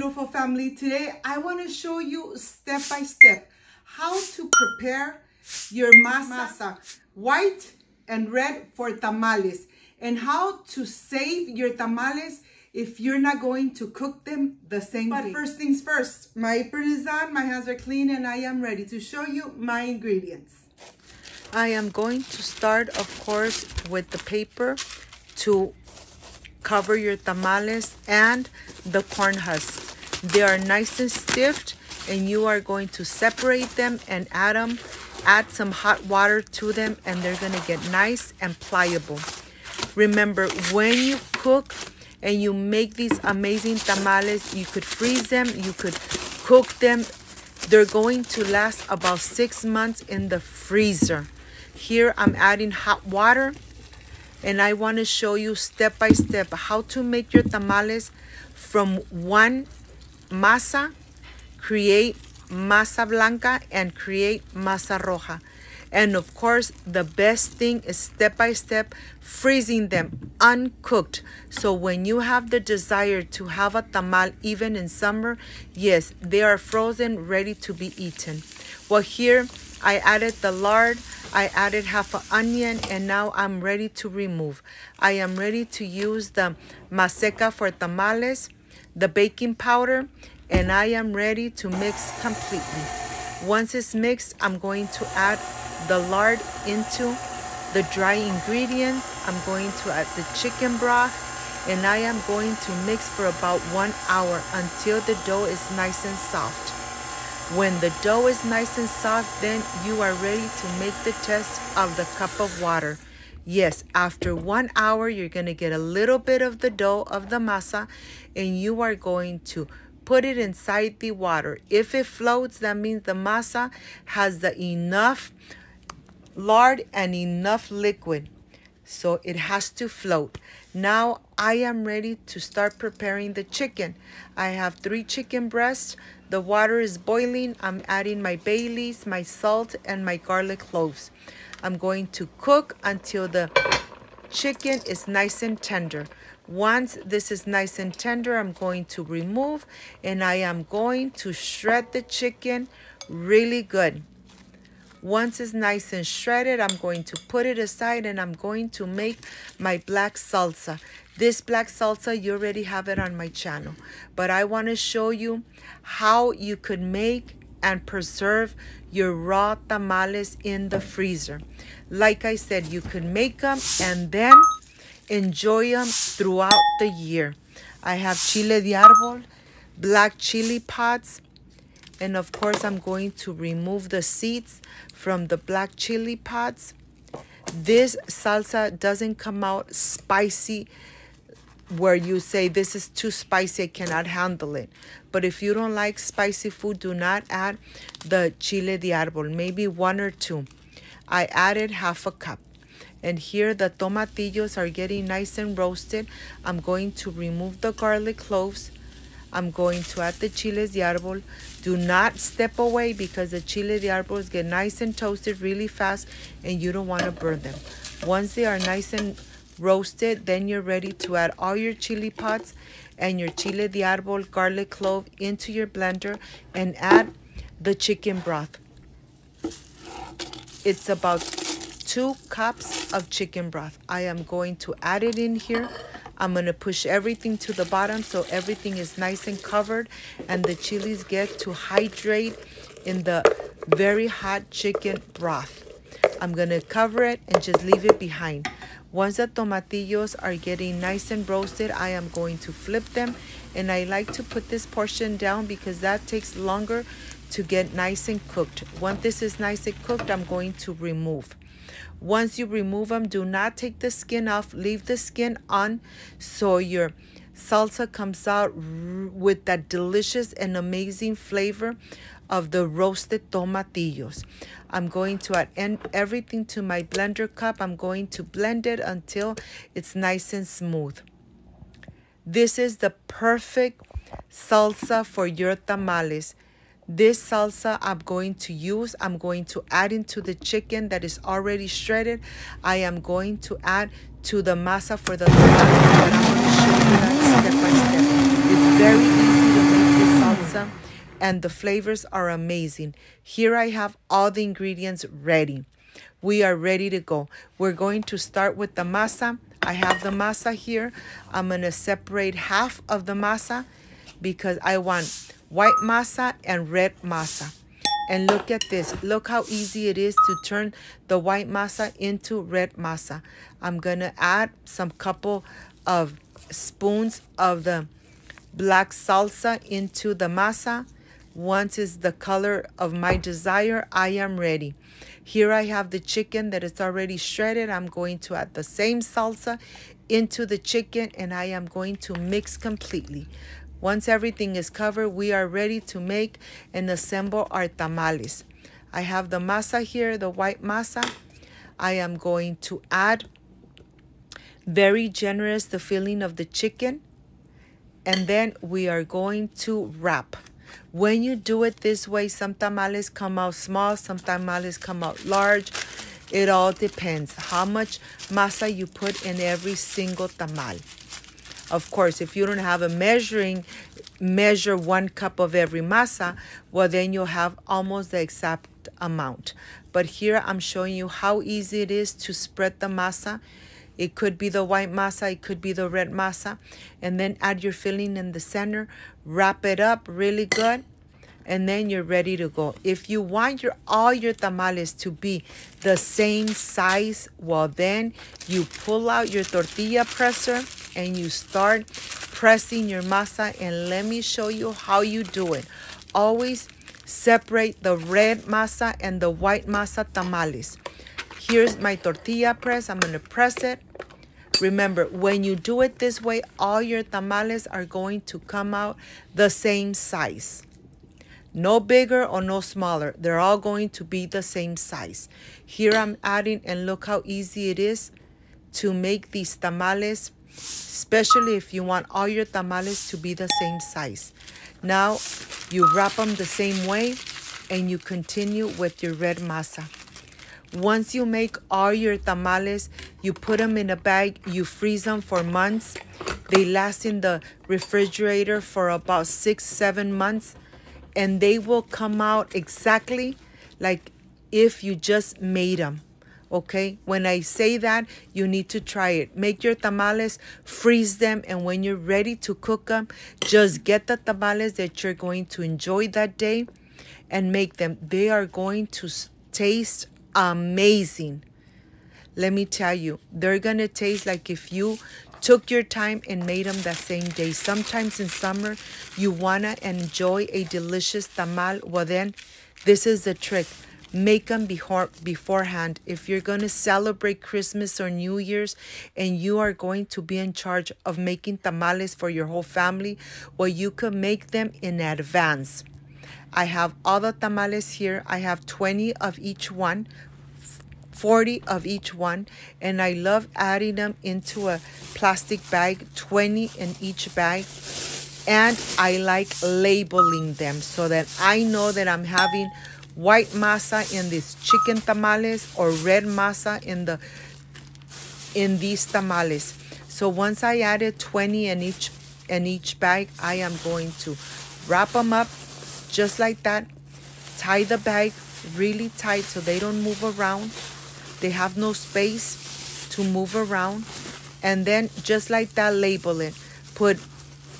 beautiful family. Today I want to show you step by step how to prepare your masa, white and red for tamales, and how to save your tamales if you're not going to cook them the same way. But first things first, my apron is on, my hands are clean, and I am ready to show you my ingredients. I am going to start, of course, with the paper to cover your tamales and the corn husks. They are nice and stiff, and you are going to separate them and add some hot water to them, and they're going to get nice and pliable. Remember, when you cook and you make these amazing tamales, you could freeze them, you could cook them. They're going to last about 6 months in the freezer. Here I'm adding hot water, and I want to show you step by step how to make your tamales from one masa, create masa blanca, and create masa roja. And of course, the best thing is step by step freezing them uncooked. So when you have the desire to have a tamal even in summer, yes, they are frozen, ready to be eaten. Well, here I added the lard, I added half an onion, and now I'm ready to remove. I am ready to use the maseca for tamales, the baking powder, and I am ready to mix completely. Once it's mixed, I'm going to add the lard into the dry ingredients. I'm going to add the chicken broth, and I am going to mix for about 1 hour until the dough is nice and soft. When the dough is nice and soft, then you are ready to make the test of the cup of water. Yes, after 1 hour, you're going to get a little bit of the dough of the masa, and you are going to put it inside the water. If it floats, that means the masa has enough lard and enough liquid, so it has to float. Now I am ready to start preparing the chicken. I have 3 chicken breasts. The water is boiling. I'm adding my bay leaves, my salt, and my garlic cloves. I'm going to cook until the chicken is nice and tender. Once this is nice and tender, I'm going to remove, and I am going to shred the chicken really good. Once it's nice and shredded, I'm going to put it aside, and I'm going to make my black salsa. This black salsa, you already have it on my channel, but I want to show you how you could make and preserve your raw tamales in the freezer. Like I said, you could make them and then enjoy them throughout the year. I have chile de árbol, black chili pods, and of course I'm going to remove the seeds from the black chili pods. This salsa doesn't come out spicy where you say this is too spicy, I cannot handle it. But if you don't like spicy food, do not add the chile de árbol, maybe 1 or 2. I added half a cup. And here the tomatillos are getting nice and roasted. I'm going to remove the garlic cloves. I'm going to add the chiles de árbol. Do not step away because the chile de árboles get nice and toasted really fast, and you don't want to burn them. Once they are nice and roasted, then you're ready to add all your chili pods and your chile de árbol, garlic clove into your blender and add the chicken broth. It's about 2 cups of chicken broth. I am going to add it in here. I'm going to push everything to the bottom so everything is nice and covered and the chilies get to hydrate in the very hot chicken broth. I'm going to cover it and just leave it behind. Once the tomatillos are getting nice and roasted, I am going to flip them, and I like to put this portion down because that takes longer to get nice and cooked. Once this is nice and cooked, I'm going to remove. Once you remove them, do not take the skin off. Leave the skin on so your salsa comes out with that delicious and amazing flavor of the roasted tomatillos. I'm going to add everything to my blender cup. I'm going to blend it until it's nice and smooth. This is the perfect salsa for your tamales. This salsa I'm going to add into the chicken that is already shredded. I am going to add to the masa for the tamales, but I'm going to show you that step by step. It's very easy to make awesome and the flavors are amazing. Here I have all the ingredients ready. We are ready to go. We're going to start with the masa. I have the masa here. I'm going to separate half of the masa because I want white masa and red masa. And look at this. Look how easy it is to turn the white masa into red masa. I'm going to add some couple of spoons of the black salsa into the masa. Once it's the color of my desire, I am ready. Here I have the chicken that is already shredded. I'm going to add the same salsa into the chicken and I am going to mix completely. Once everything is covered, we are ready to make and assemble our tamales. I have the masa here, the white masa. I am going to add very generous the filling of the chicken. And then we are going to wrap. When you do it this way, some tamales come out small, some tamales come out large. It all depends how much masa you put in every single tamal. Of course, if you don't have a measure 1 cup of every masa, well, then you'll have almost the exact amount. But here I'm showing you how easy it is to spread the masa. It could be the white masa, it could be the red masa. And then add your filling in the center, wrap it up really good, and then you're ready to go. If you want all your tamales to be the same size, well, then you pull out your tortilla presser and you start pressing your masa, and let me show you how you do it. Always separate the red masa and the white masa tamales. Here's my tortilla press. I'm going to press it. Remember, when you do it this way, all your tamales are going to come out the same size. No bigger or no smaller. They're all going to be the same size. Here I'm adding, and look how easy it is to make these tamales, especially if you want all your tamales to be the same size. Now you wrap them the same way and you continue with your red masa. Once you make all your tamales, you put them in a bag, you freeze them for months. They last in the refrigerator for about 6-7 months, and they will come out exactly like if you just made them. Okay, when I say that, you need to try it. Make your tamales, freeze them, and when you're ready to cook them, just get the tamales that you're going to enjoy that day and make them. They are going to taste amazing. Let me tell you, they're gonna taste like if you took your time and made them that same day. Sometimes in summer, you wanna enjoy a delicious tamal. Well then, this is the trick. Make them beforehand. If you're going to celebrate Christmas or New Year's and you are going to be in charge of making tamales for your whole family, well, you can make them in advance. I have all the tamales here. I have 20 of each one, 40 of each one, and I love adding them into a plastic bag, 20 in each bag. And I like labeling them so that I know that I'm having white masa in these chicken tamales or red masa in these tamales. So once I added 20 in each bag, I am going to wrap them up just like that. Tie the bag really tight so they don't move around. They have no space to move around. And then just like that, label it. Put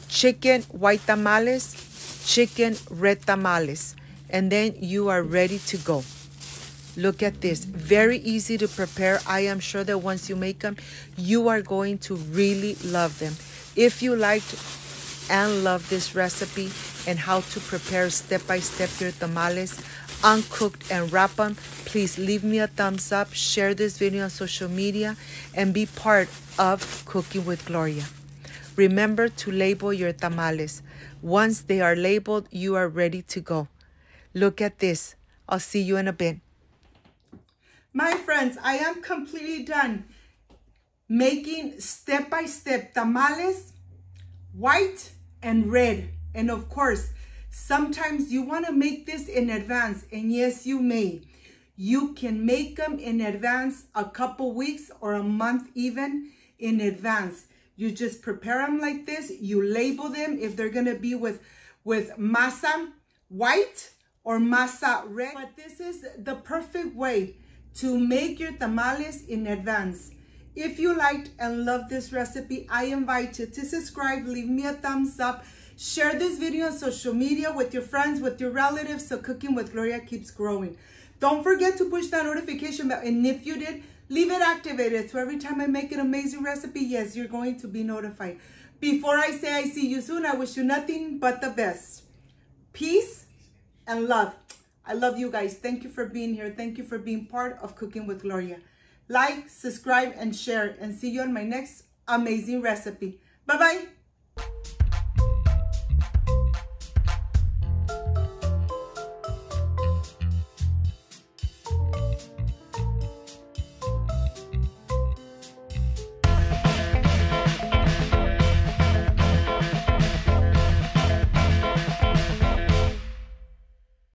chicken white tamales, chicken red tamales. And then you are ready to go. Look at this. Very easy to prepare. I am sure that once you make them, you are going to really love them. If you liked and love this recipe and how to prepare step-by-step your tamales, uncooked and wrap them, please leave me a thumbs up, share this video on social media, and be part of Cooking with Gloria. Remember to label your tamales. Once they are labeled, you are ready to go. Look at this. I'll see you in a bit. My friends, I am completely done making step-by-step tamales, white and red. And of course, sometimes you want to make this in advance, and yes, you may. You can make them in advance a couple weeks or a month even in advance. You just prepare them like this. You label them if they're going to be with with masa white or masa red. But this is the perfect way to make your tamales in advance. If you liked and loved this recipe, I invite you to subscribe, leave me a thumbs up, share this video on social media with your friends, with your relatives, so Cooking with Gloria keeps growing. Don't forget to push that notification bell, and if you did, leave it activated so every time I make an amazing recipe, yes, you're going to be notified. Before I say I see you soon, I wish you nothing but the best. Peace and love. I love you guys. Thank you for being here. Thank you for being part of Cooking with Gloria. Like, subscribe, and share, and see you on my next amazing recipe. Bye-bye.